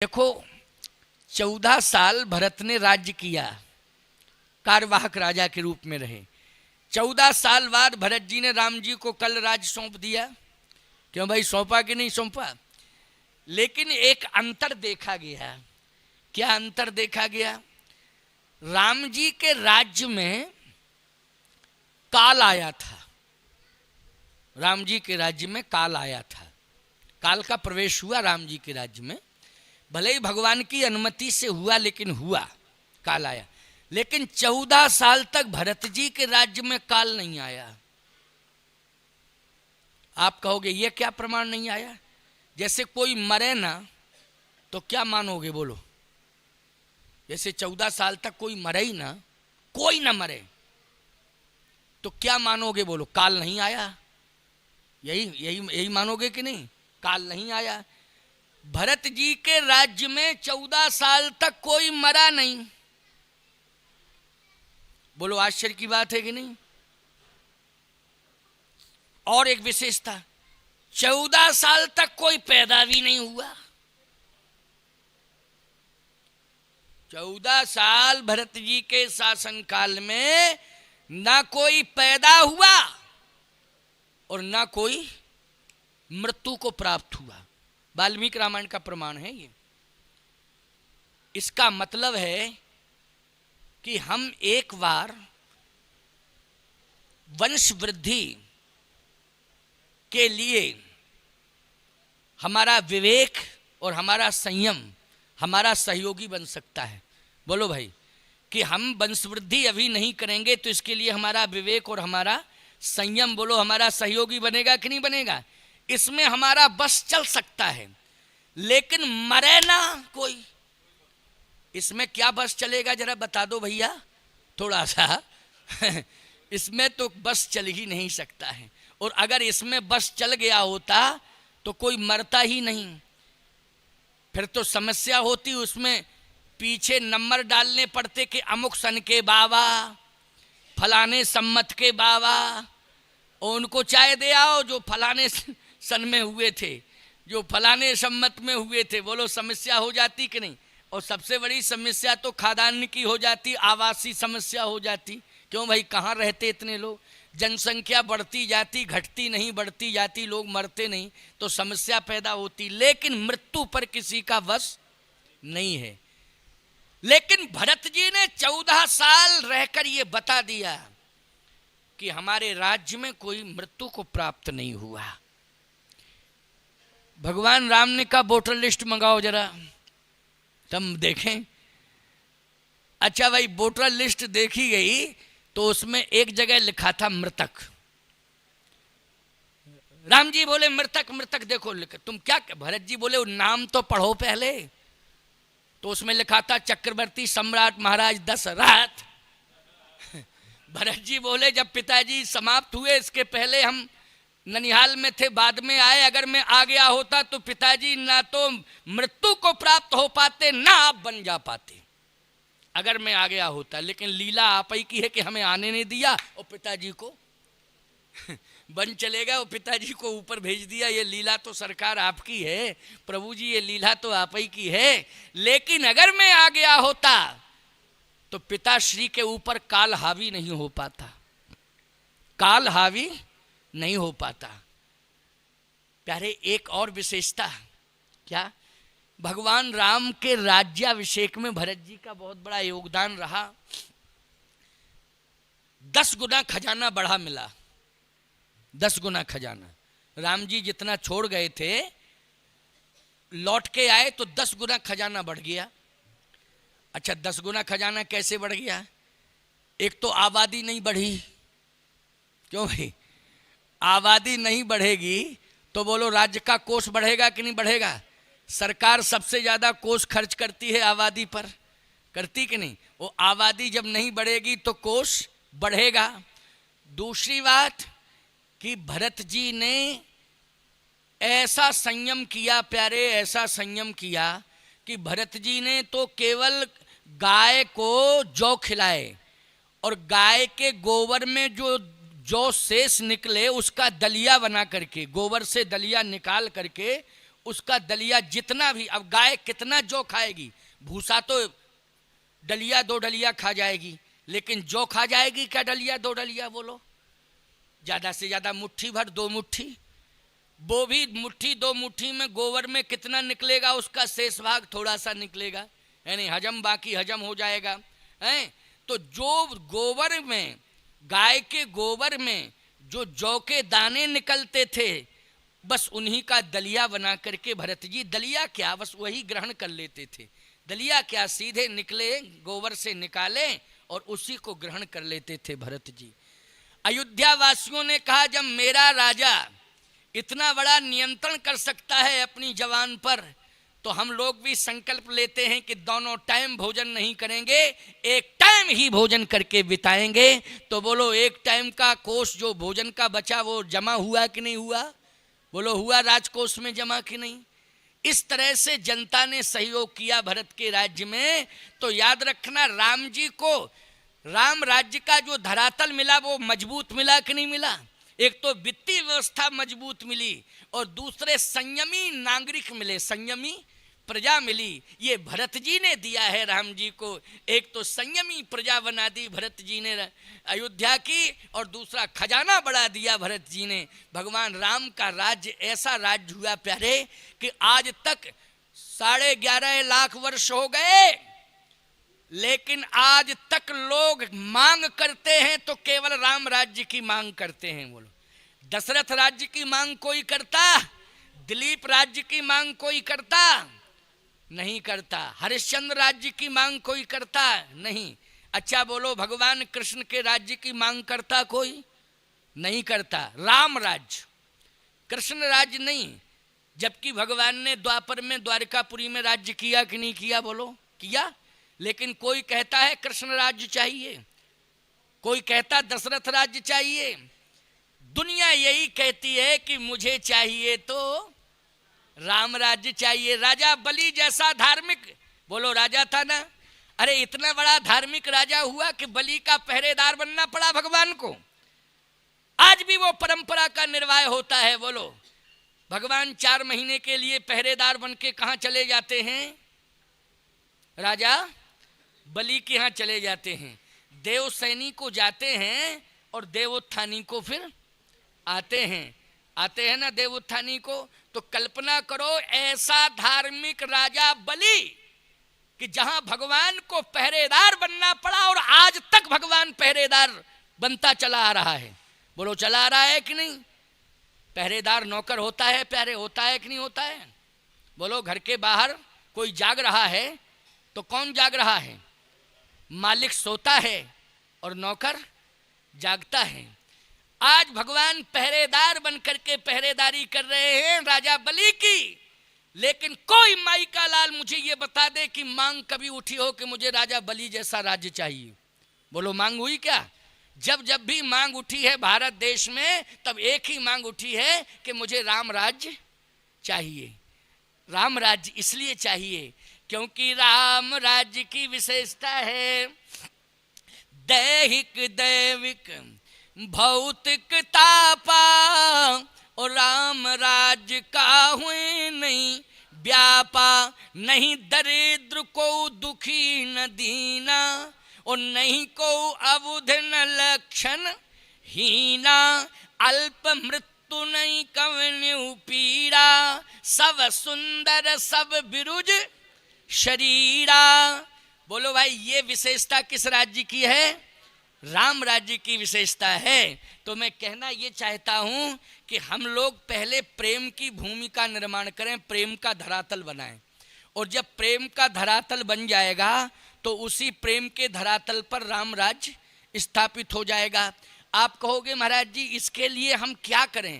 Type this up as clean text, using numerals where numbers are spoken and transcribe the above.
देखो, 14 साल भरत ने राज्य किया, कार्यवाहक राजा के रूप में रहे। 14 साल बाद भरत जी ने राम जी को कल राज्य सौंप दिया। क्यों भाई, सौंपा कि नहीं सौंपा? लेकिन एक अंतर देखा गया। क्या अंतर देखा गया? राम जी के राज्य में काल आया था। राम जी के राज्य में काल आया था। काल का प्रवेश हुआ राम जी के राज्य में। भले ही भगवान की अनुमति से हुआ, लेकिन हुआ, काल आया। लेकिन 14 साल तक भरत जी के राज्य में काल नहीं आया। आप कहोगे ये क्या प्रमाण नहीं आया? जैसे कोई मरे ना तो क्या मानोगे, बोलो? जैसे 14 साल तक कोई मरे ही ना, कोई ना मरे, तो क्या मानोगे, बोलो? काल नहीं आया। यही यही यही मानोगे कि नहीं? काल नहीं आया। भरत जी के राज्य में 14 साल तक कोई मरा नहीं। बोलो, आश्चर्य की बात है कि नहीं? और एक विशेषता, 14 साल तक कोई पैदा भी नहीं हुआ। 14 साल भरत जी के शासनकाल में ना कोई पैदा हुआ और ना कोई मृत्यु को प्राप्त हुआ। वाल्मीकि रामायण का प्रमाण है ये। इसका मतलब है कि हम एक बार वंश वृद्धि के लिए हमारा विवेक और हमारा संयम हमारा सहयोगी बन सकता है। बोलो भाई, कि हम वंश वृद्धि अभी नहीं करेंगे तो इसके लिए हमारा विवेक और हमारा संयम, बोलो, हमारा सहयोगी बनेगा कि नहीं बनेगा? इसमें हमारा बस चल सकता है, लेकिन मरे ना कोई, इसमें क्या बस चलेगा? जरा बता दो भैया थोड़ा सा। इसमें तो बस चल ही नहीं सकता है। और अगर इसमें बस चल गया होता तो कोई मरता ही नहीं। फिर तो समस्या होती, उसमें पीछे नंबर डालने पड़ते कि अमुक सन के बाबा, फलाने सम्मत के बाबा, और उनको चाय दे आओ जो फलाने सन में हुए थे, जो फलाने सम्मत में हुए थे। बोलो, समस्या हो जाती कि नहीं? और सबसे बड़ी समस्या तो खाद्यान्न की हो जाती, आवासीय समस्या हो जाती। क्यों भाई, कहाँ रहते इतने लोग? जनसंख्या बढ़ती जाती, घटती नहीं, बढ़ती जाती, लोग मरते नहीं, तो समस्या पैदा होती। लेकिन मृत्यु पर किसी का वश नहीं है। लेकिन भरत जी ने 14 साल रहकर ये बता दिया कि हमारे राज्य में कोई मृत्यु को प्राप्त नहीं हुआ। भगवान राम ने कहा वोटर लिस्ट मंगाओ जरा, तुम देखें। अच्छा भाई, वोटर लिस्ट देखी गई तो उसमें एक जगह लिखा था मृतक। राम जी बोले मृतक मृतक देखो लिखा। तुम क्या? भरत जी बोले नाम तो पढ़ो पहले। तो उसमें लिखा था चक्रवर्ती सम्राट महाराज दशरथ। भरत जी बोले जब पिताजी समाप्त हुए, इसके पहले हम ननिहाल में थे, बाद में आए, अगर मैं आ गया होता तो पिताजी ना तो मृत्यु को प्राप्त हो पाते, ना आप बन जा पाते, अगर मैं आ गया होता। लेकिन लीला आप ही की है कि हमें आने नहीं दिया और पिताजी को बन चलेगा, और पिताजी को ऊपर भेज दिया। ये लीला तो सरकार आपकी है प्रभु जी, ये लीला तो आप ही की है। लेकिन अगर मैं आ गया होता तो पिताश्री के ऊपर काल हावी नहीं हो पाता, काल हावी नहीं हो पाता। प्यारे, एक और विशेषता क्या? भगवान राम के राज्याभिषेक में भरत जी का बहुत बड़ा योगदान रहा। 10 गुना खजाना बढ़ा मिला, 10 गुना खजाना। राम जी जितना छोड़ गए थे, लौट के आए तो 10 गुना खजाना बढ़ गया। अच्छा, 10 गुना खजाना कैसे बढ़ गया? एक तो आबादी नहीं बढ़ी। क्यों भाई? आबादी नहीं बढ़ेगी तो बोलो राज्य का कोष बढ़ेगा कि नहीं बढ़ेगा? सरकार सबसे ज्यादा कोष खर्च करती है आबादी पर, करती कि नहीं? वो आबादी जब नहीं बढ़ेगी तो कोष बढ़ेगा। दूसरी बात कि भरत जी ने ऐसा संयम किया, प्यारे, ऐसा संयम किया कि भरत जी ने तो केवल गाय को जौ खिलाए, और गाय के गोबर में जो शेष निकले उसका दलिया बना करके, गोबर से दलिया निकाल करके उसका दलिया जितना भी, अब गाय कितना जौ खाएगी, भूसा तो डलिया दो डलिया खा जाएगी, लेकिन जौ खा जाएगी क्या डलिया दो डलिया? बोलो, ज्यादा से ज्यादा मुट्ठी भर, 2 मुट्ठी, वो भी मुट्ठी 2 मुट्ठी में गोबर में कितना निकलेगा, उसका शेष भाग थोड़ा सा निकलेगा, यानी हजम, बाकी हजम हो जाएगा है। तो जो गोबर में, गाय के गोबर में जो जौ के दाने निकलते थे, बस उन्हीं का दलिया बना करके भरत जी, दलिया क्या, बस वही ग्रहण कर लेते थे। दलिया क्या, सीधे निकले गोबर से निकाले और उसी को ग्रहण कर लेते थे भरत जी। अयोध्या वासियों ने कहा, जब मेरा राजा इतना बड़ा नियंत्रण कर सकता है अपनी जवान पर, तो हम लोग भी संकल्प लेते हैं कि दोनों टाइम भोजन नहीं करेंगे, एक टाइम ही भोजन करके बिताएंगे। तो बोलो, एक टाइम का कोष जो भोजन का बचा वो जमा हुआ कि नहीं हुआ? बोलो, हुआ राजकोष में जमा कि नहीं? इस तरह से जनता ने सहयोग किया भरत के राज्य में। तो याद रखना, राम जी को राम राज्य का जो धरातल मिला वो मजबूत मिला कि नहीं मिला? एक तो वित्तीय व्यवस्था मजबूत मिली और दूसरे संयमी नागरिक मिले, संयमी प्रजा मिली। ये भरत जी ने दिया है राम जी को। एक तो संयमी प्रजा बना दी भरत जी ने अयोध्या की, और दूसरा खजाना बढ़ा दिया भरत जी ने। भगवान राम का राज्य ऐसा राज्य हुआ प्यारे कि आज तक 11.5 लाख वर्ष हो गए, लेकिन आज तक लोग मांग करते हैं तो केवल राम राज्य की मांग करते हैं। बोलो, दशरथ राज्य की मांग कोई करता? दिलीप राज्य की मांग कोई करता? नहीं करता। हरिश्चंद्र राज्य की मांग कोई करता? नहीं। अच्छा बोलो, भगवान कृष्ण के राज्य की मांग करता कोई? नहीं करता। राम राज्य, कृष्ण राज्य नहीं। जबकि भगवान ने द्वापर में द्वारकापुरी में राज्य किया कि नहीं किया? बोलो, किया। लेकिन कोई कहता है कृष्ण राज्य चाहिए, कोई कहता दशरथ राज्य चाहिए। दुनिया यही कहती है कि मुझे चाहिए तो राम राज्य चाहिए। राजा बलि जैसा धार्मिक, बोलो राजा था ना, अरे इतना बड़ा धार्मिक राजा हुआ कि बलि का पहरेदार बनना पड़ा भगवान को। आज भी वो परंपरा का निर्वाह होता है। बोलो, भगवान 4 महीने के लिए पहरेदार बन के कहाँ चले जाते हैं? राजा बलि के यहाँ चले जाते हैं। देवसैनी को जाते हैं और देवोत्थानी को फिर आते हैं ना देवोत्थानी को। तो कल्पना करो, ऐसा धार्मिक राजा बलि कि जहां भगवान को पहरेदार बनना पड़ा, और आज तक भगवान पहरेदार बनता चला आ रहा है। बोलो, चला आ रहा है कि नहीं? पहरेदार नौकर होता है प्यारे, होता है कि नहीं होता है? बोलो, घर के बाहर कोई जाग रहा है तो कौन जाग रहा है? मालिक सोता है और नौकर जागता है। आज भगवान पहरेदार बनकर के पहरेदारी कर रहे हैं राजा बलि की। लेकिन कोई माई का लाल मुझे ये बता दे कि मांग कभी उठी हो कि मुझे राजा बलि जैसा राज्य चाहिए। बोलो, मांग हुई क्या? जब जब भी मांग उठी है भारत देश में, तब एक ही मांग उठी है कि मुझे राम राज्य चाहिए। राम राज्य इसलिए चाहिए क्योंकि राम राज्य की विशेषता है दैहिक दैविक भौतिक तापा, और राम राज्य का हुए नहीं व्यापा। नहीं दरिद्र को दुखी न दीना, और नहीं को अबुध न लक्षण हीना। अल्प मृत्यु नहीं कवन्यु पीड़ा, सब सुंदर सब बिरुज शरीरा। बोलो भाई, ये विशेषता किस राज्य की है? राम राज्य की विशेषता है। तो मैं कहना ये चाहता हूं कि हम लोग पहले प्रेम की भूमि का निर्माण करें, प्रेम का धरातल बनाएं, और जब प्रेम का धरातल बन जाएगा तो उसी प्रेम के धरातल पर राम राज्य स्थापित हो जाएगा। आप कहोगे महाराज जी इसके लिए हम क्या करें?